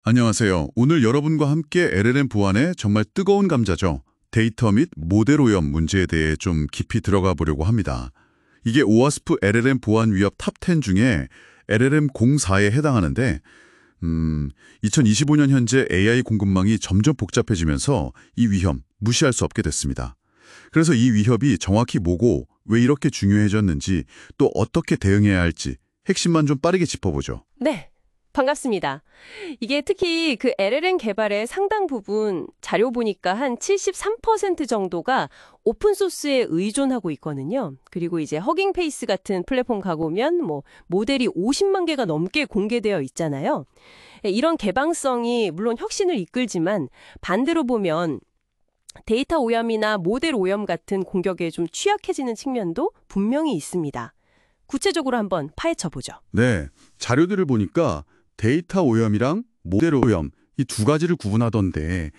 안녕하세요. 오늘 여러분과 함께 LLM 보안의 정말 뜨거운 감자죠. 데이터 및 모델 오염 문제에 대해 좀 깊이 들어가 보려고 합니다. 이게 오와스프 LLM 보안 위협 탑 10 중에 LLM 04에 해당하는데 2025년 현재 AI 공급망이 점점 복잡해지면서 이 위험 무시할 수 없게 됐습니다. 그래서 이 위협이 정확히 뭐고 왜 이렇게 중요해졌는지 또 어떻게 대응해야 할지 핵심만 좀 빠르게 짚어보죠. 네, 반갑습니다. 이게 특히 그 LLM 개발의 상당 부분 자료 보니까 한 73% 정도가 오픈소스에 의존하고 있거든요. 그리고 이제 허깅페이스 같은 플랫폼 가보면 모델이 50만 개가 넘게 공개되어 있잖아요. 이런 개방성이 물론 혁신을 이끌지만 반대로 보면 데이터 오염이나 모델 오염 같은 공격에 좀 취약해지는 측면도 분명히 있습니다. 구체적으로 한번 파헤쳐보죠. 네, 자료들을 보니까 데이터 오염이랑 모델 오염 이 두 가지를 구분하던데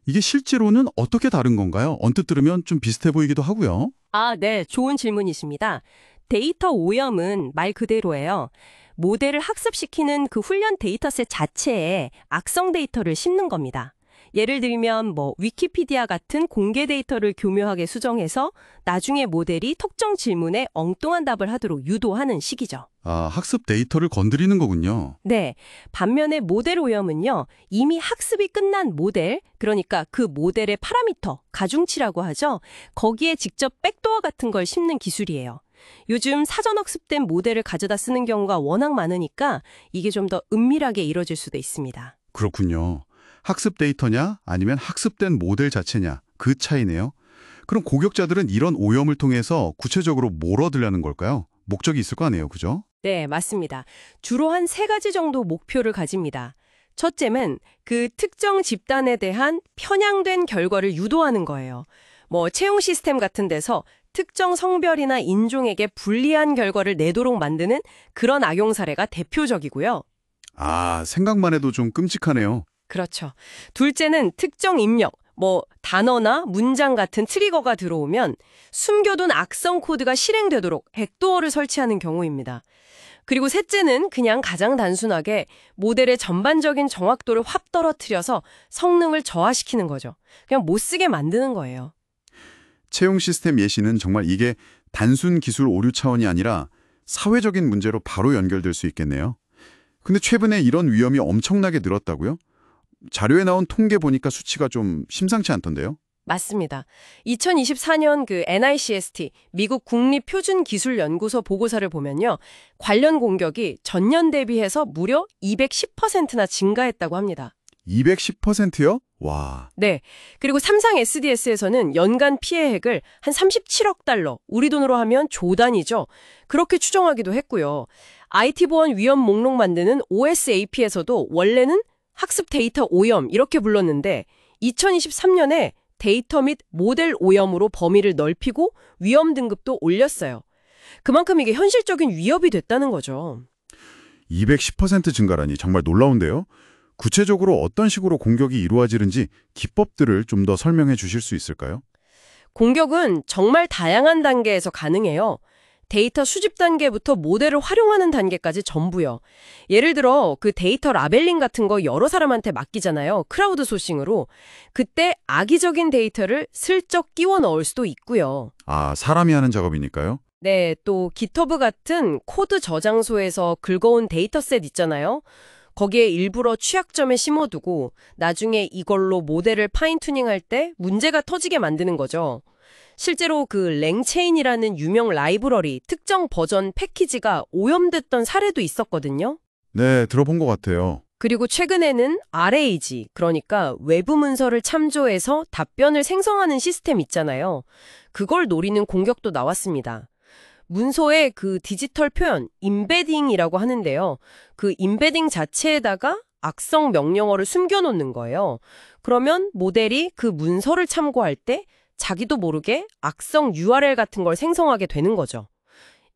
이게 실제로는 어떻게 다른 건가요? 언뜻 들으면 좀 비슷해 보이기도 하고요. 네, 좋은 질문이십니다. 데이터 오염은 말 그대로예요. 모델을 학습시키는 그 훈련 데이터셋 자체에 악성 데이터를 심는 겁니다. 예를 들면 위키피디아 같은 공개 데이터를 교묘하게 수정해서 나중에 모델이 특정 질문에 엉뚱한 답을 하도록 유도하는 식이죠. 학습 데이터를 건드리는 거군요. 네, 반면에 모델 오염은요, 이미 학습이 끝난 모델, 그러니까 그 모델의 파라미터, 가중치라고 하죠. 거기에 직접 백도어 같은 걸 심는 기술이에요. 요즘 사전 학습된 모델을 가져다 쓰는 경우가 워낙 많으니까 이게 좀 더 은밀하게 이뤄질 수도 있습니다. 그렇군요. 학습 데이터냐 아니면 학습된 모델 자체냐 그 차이네요. 그럼 공격자들은 이런 오염을 통해서 구체적으로 뭘 얻으려는 걸까요? 목적이 있을 거 아니에요, 그죠? 네, 맞습니다. 주로 한 3가지 정도 목표를 가집니다. 첫째는 그 특정 집단에 대한 편향된 결과를 유도하는 거예요. 채용 시스템 같은 데서 특정 성별이나 인종에게 불리한 결과를 내도록 만드는 그런 악용 사례가 대표적이고요. 생각만 해도 좀 끔찍하네요. 그렇죠. 둘째는 특정 입력, 단어나 문장 같은 트리거가 들어오면 숨겨둔 악성 코드가 실행되도록 백도어를 설치하는 경우입니다. 그리고 셋째는 그냥 가장 단순하게 모델의 전반적인 정확도를 확 떨어뜨려서 성능을 저하시키는 거죠. 그냥 못 쓰게 만드는 거예요. 채용 시스템 예시는 정말 이게 단순 기술 오류 차원이 아니라 사회적인 문제로 바로 연결될 수 있겠네요. 근데 최근에 이런 위험이 엄청나게 늘었다고요? 자료에 나온 통계 보니까 수치가 좀 심상치 않던데요? 맞습니다. 2024년 그 NICST, 미국 국립표준기술연구소 보고서를 보면요. 관련 공격이 전년 대비해서 무려 210%나 증가했다고 합니다. 210%요? 와. 네. 그리고 삼성 SDS에서는 연간 피해액을 한 37억 달러, 우리 돈으로 하면 조 단위죠. 그렇게 추정하기도 했고요. IT 보안 위험 목록 만드는 OSAP에서도 원래는 학습 데이터 오염 이렇게 불렀는데 2023년에 데이터 및 모델 오염으로 범위를 넓히고 위험 등급도 올렸어요. 그만큼 이게 현실적인 위협이 됐다는 거죠. 210% 증가라니 정말 놀라운데요? 구체적으로 어떤 식으로 공격이 이루어지는지 기법들을 좀 더 설명해 주실 수 있을까요? 공격은 정말 다양한 단계에서 가능해요. 데이터 수집 단계부터 모델을 활용하는 단계까지 전부요. 예를 들어 그 데이터 라벨링 같은 거 여러 사람한테 맡기잖아요. 크라우드 소싱으로. 그때 악의적인 데이터를 슬쩍 끼워 넣을 수도 있고요. 사람이 하는 작업이니까요? 네, 또 GitHub 같은 코드 저장소에서 긁어온 데이터셋 있잖아요. 거기에 일부러 취약점에 심어두고 나중에 이걸로 모델을 파인튜닝할 때 문제가 터지게 만드는 거죠. 실제로 그 랭체인이라는 유명 라이브러리 특정 버전 패키지가 오염됐던 사례도 있었거든요. 네, 들어본 것 같아요. 그리고 최근에는 RAG, 그러니까 외부 문서를 참조해서 답변을 생성하는 시스템 있잖아요. 그걸 노리는 공격도 나왔습니다. 문서의 그 디지털 표현, 임베딩이라고 하는데요. 그 임베딩 자체에다가 악성 명령어를 숨겨놓는 거예요. 그러면 모델이 그 문서를 참고할 때 자기도 모르게 악성 URL 같은 걸 생성하게 되는 거죠.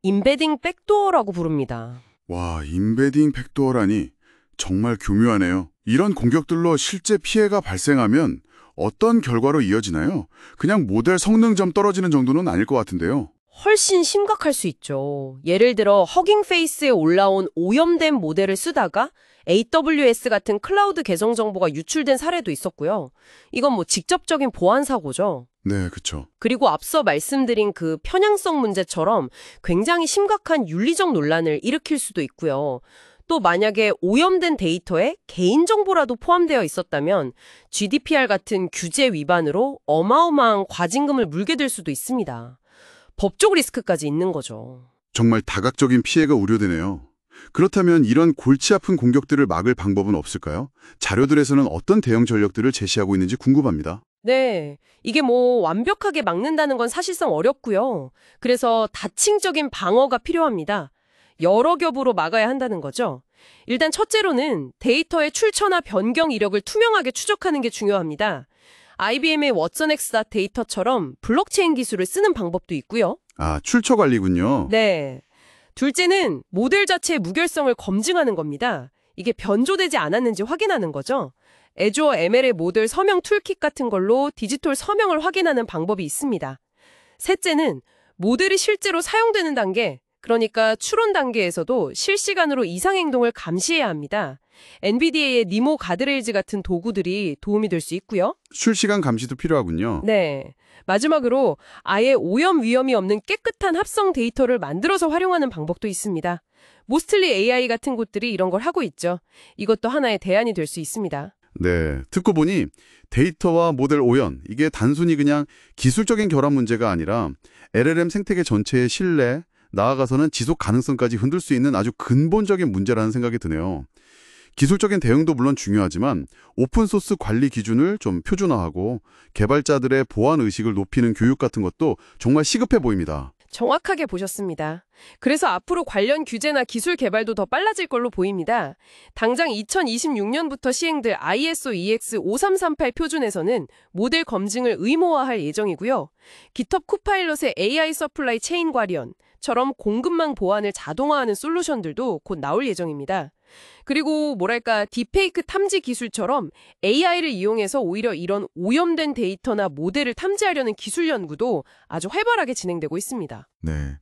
임베딩 백도어라고 부릅니다. 와, 임베딩 백도어라니 정말 교묘하네요. 이런 공격들로 실제 피해가 발생하면 어떤 결과로 이어지나요? 그냥 모델 성능 좀 떨어지는 정도는 아닐 것 같은데요. 훨씬 심각할 수 있죠. 예를 들어 허깅 페이스에 올라온 오염된 모델을 쓰다가 AWS 같은 클라우드 계정 정보가 유출된 사례도 있었고요. 이건 뭐 직접적인 보안 사고죠. 네, 그쵸. 그리고 앞서 말씀드린 그 편향성 문제처럼 굉장히 심각한 윤리적 논란을 일으킬 수도 있고요. 또 만약에 오염된 데이터에 개인정보라도 포함되어 있었다면 GDPR 같은 규제 위반으로 어마어마한 과징금을 물게 될 수도 있습니다. 법적 리스크까지 있는 거죠. 정말 다각적인 피해가 우려되네요. 그렇다면 이런 골치 아픈 공격들을 막을 방법은 없을까요? 자료들에서는 어떤 대응 전략들을 제시하고 있는지 궁금합니다. 네, 이게 뭐 완벽하게 막는다는 건 사실상 어렵고요. 그래서 다층적인 방어가 필요합니다. 여러 겹으로 막아야 한다는 거죠. 일단 첫째로는 데이터의 출처나 변경 이력을 투명하게 추적하는 게 중요합니다. IBM의 왓슨엑스 데이터처럼 블록체인 기술을 쓰는 방법도 있고요. 아, 출처 관리군요. 네. 둘째는 모델 자체의 무결성을 검증하는 겁니다. 이게 변조되지 않았는지 확인하는 거죠. 애주어 ML의 모델 서명 툴킷 같은 걸로 디지털 서명을 확인하는 방법이 있습니다. 셋째는 모델이 실제로 사용되는 단계, 그러니까 추론 단계에서도 실시간으로 이상 행동을 감시해야 합니다. NVIDIA의 니모 가드레일즈 같은 도구들이 도움이 될 수 있고요. 실시간 감시도 필요하군요. 네. 마지막으로 아예 오염 위험이 없는 깨끗한 합성 데이터를 만들어서 활용하는 방법도 있습니다. 모스틀리 AI 같은 곳들이 이런 걸 하고 있죠. 이것도 하나의 대안이 될 수 있습니다. 네, 듣고 보니 데이터와 모델 오연, 이게 단순히 그냥 기술적인 결함 문제가 아니라 LLM 생태계 전체의 신뢰, 나아가서는 지속 가능성까지 흔들 수 있는 아주 근본적인 문제라는 생각이 드네요. 기술적인 대응도 물론 중요하지만 오픈소스 관리 기준을 좀 표준화하고 개발자들의 보안 의식을 높이는 교육 같은 것도 정말 시급해 보입니다. 정확하게 보셨습니다. 그래서 앞으로 관련 규제나 기술 개발도 더 빨라질 걸로 보입니다. 당장 2026년부터 시행될 ISO EX 5338 표준에서는 모델 검증을 의무화할 예정이고요. GitHub 코파일럿의 AI 서플라이 체인 관리처럼 공급망 보안을 자동화하는 솔루션들도 곧 나올 예정입니다. 그리고 뭐랄까 딥페이크 탐지 기술처럼 AI를 이용해서 오히려 이런 오염된 데이터나 모델을 탐지하려는 기술 연구도 아주 활발하게 진행되고 있습니다. 네,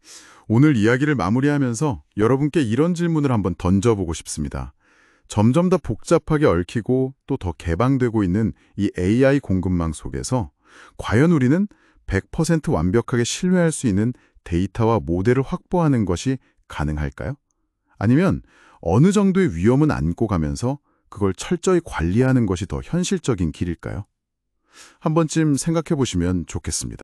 오늘 이야기를 마무리하면서 여러분께 이런 질문을 한번 던져보고 싶습니다. 점점 더 복잡하게 얽히고 또 더 개방되고 있는 이 AI 공급망 속에서 과연 우리는 100% 완벽하게 신뢰할 수 있는 데이터와 모델을 확보하는 것이 가능할까요? 아니면 어느 정도의 위험은 안고 가면서 그걸 철저히 관리하는 것이 더 현실적인 길일까요? 한 번쯤 생각해 보시면 좋겠습니다.